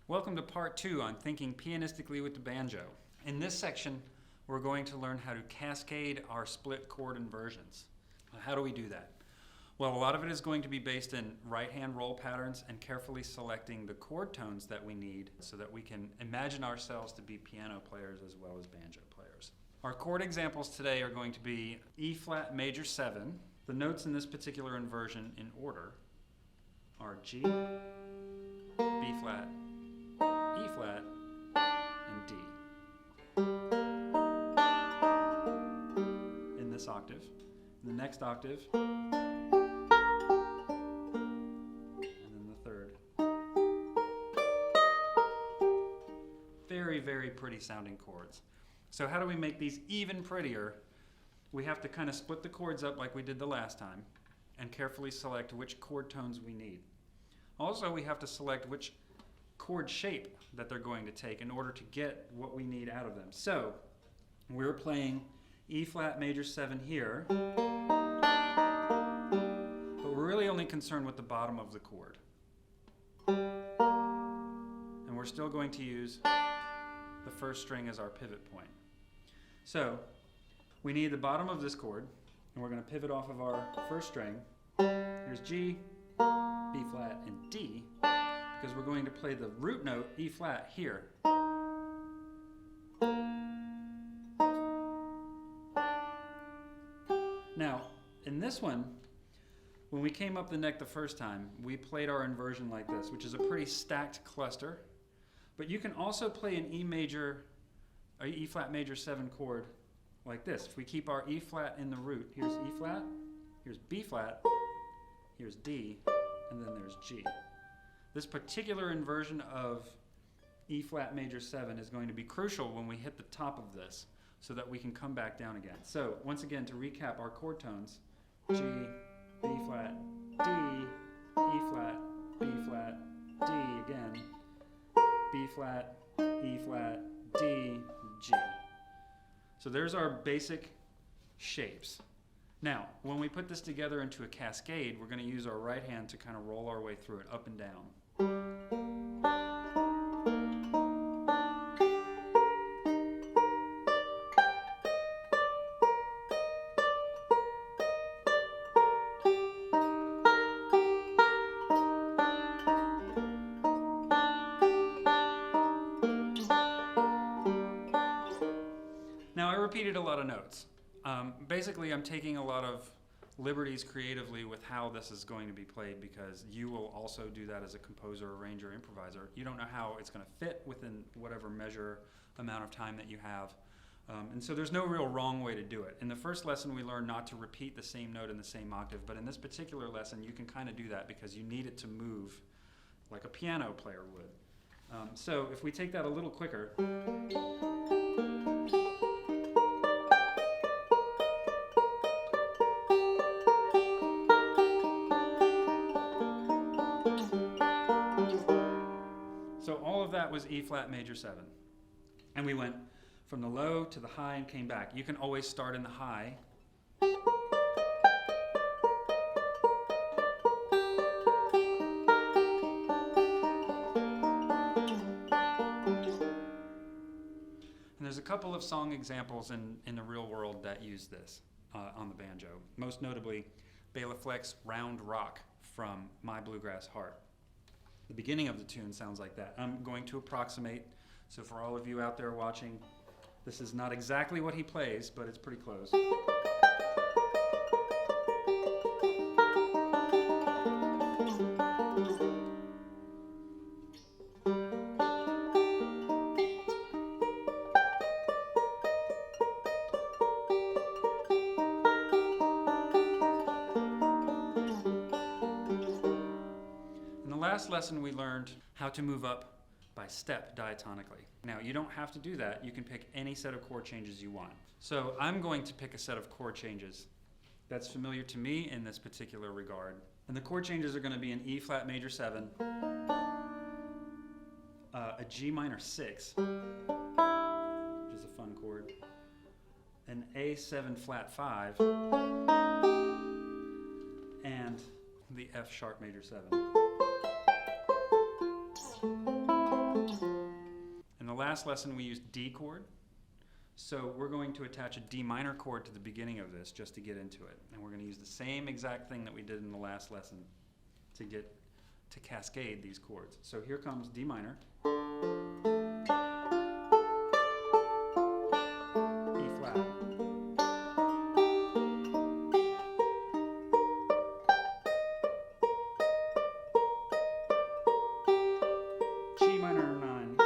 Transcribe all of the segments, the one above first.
Welcome to part 2 on Thinking Pianistically with the Banjo. In this section, we're going to learn how to cascade our split chord inversions. How do we do that? Well, a lot of it is going to be based in right-hand roll patterns and carefully selecting the chord tones that we need so that we can imagine ourselves to be piano players as well as banjo players. Our chord examples today are going to be E flat major 7. The notes in this particular inversion in order are G, B flat, E flat, and D. In this octave. In the next octave, and then the third. Very, very pretty sounding chords. So how do we make these even prettier? We have to kind of split the chords up like we did the last time and carefully select which chord tones we need. Also, we have to select which chord shape that they're going to take in order to get what we need out of them. So we're playing E flat major 7 here, but we're really only concerned with the bottom of the chord. And we're still going to use the first string as our pivot point. So we need the bottom of this chord, and we're going to pivot off of our first string. Here's G, B flat, and D, because we're going to play the root note, E flat, here. Now, in this one, when we came up the neck the first time, we played our inversion like this, which is a pretty stacked cluster. But you can also play an E flat major 7 chord like this. If we keep our E flat in the root, here's E flat, here's B flat, here's D, and then there's G. This particular inversion of E flat major 7 is going to be crucial when we hit the top of this so that we can come back down again. So once again, to recap our chord tones, G, B flat, D, E flat, B flat, D again, B flat, E flat, D, G. So there's our basic shapes. Now, when we put this together into a cascade, we're going to use our right hand to kind of roll our way through it up and down. Now, I repeated a lot of notes. Basically, I'm taking a lot of liberties creatively with how this is going to be played because you will also do that as a composer, arranger, improviser. You don't know how it's going to fit within whatever amount of time that you have. And so there's no real wrong way to do it. In the first lesson, we learned not to repeat the same note in the same octave, but in this particular lesson, you can kind of do that because you need it to move like a piano player would. So if we take that a little quicker, that was E flat major 7. And we went from the low to the high and came back. You can always start in the high. And there's a couple of song examples in the real world that use this on the banjo. Most notably, Bela Fleck's Round Rock from My Bluegrass Heart. The beginning of the tune sounds like that. I'm going to approximate, so for all of you out there watching, this is not exactly what he plays, but it's pretty close. Last lesson we learned how to move up by step diatonically. Now you don't have to do that. You can pick any set of chord changes you want. So I'm going to pick a set of chord changes that's familiar to me in this particular regard. And the chord changes are going to be an E flat major 7, a G minor 6, which is a fun chord, an A7 flat 5, and the F sharp major 7. last lesson we used D chord. So we're going to attach a D minor chord to the beginning of this just to get into it. And we're going to use the same exact thing that we did in the last lesson to get to cascade these chords. So here comes D minor, E flat, G minor 9,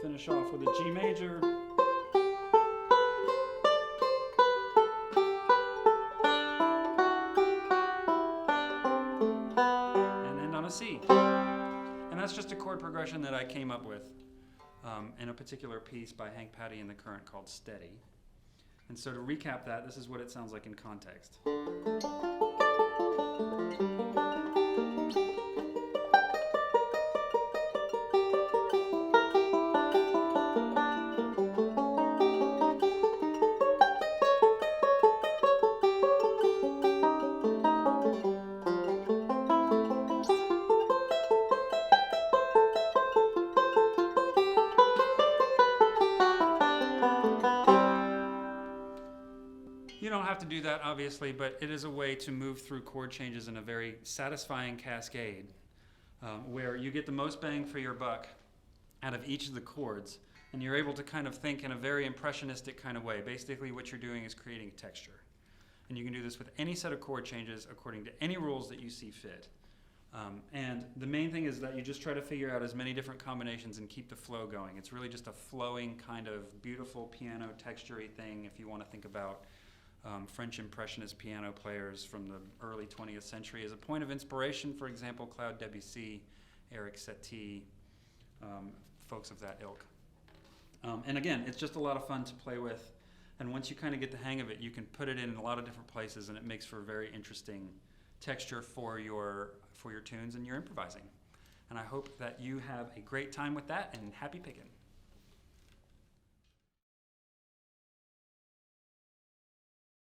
finish off with a G major, and end on a C. And that's just a chord progression that I came up with in a particular piece by Hank Patty and the Current called Steady. And so to recap that, this is what it sounds like in context. You don't have to do that, obviously, but it is a way to move through chord changes in a very satisfying cascade where you get the most bang for your buck out of each of the chords, and you're able to kind of think in a very impressionistic kind of way. Basically, what you're doing is creating texture. And you can do this with any set of chord changes according to any rules that you see fit. And the main thing is that you just try to figure out as many different combinations and keep the flow going. It's really just a flowing kind of beautiful piano texture-y thing if you want to think about French Impressionist piano players from the early 20th century as a point of inspiration. For example, Claude Debussy, Eric Satie, folks of that ilk. And again, it's just a lot of fun to play with. And once you kind of get the hang of it, you can put it in a lot of different places, and it makes for a very interesting texture for your tunes and your improvising. And I hope that you have a great time with that, and happy picking.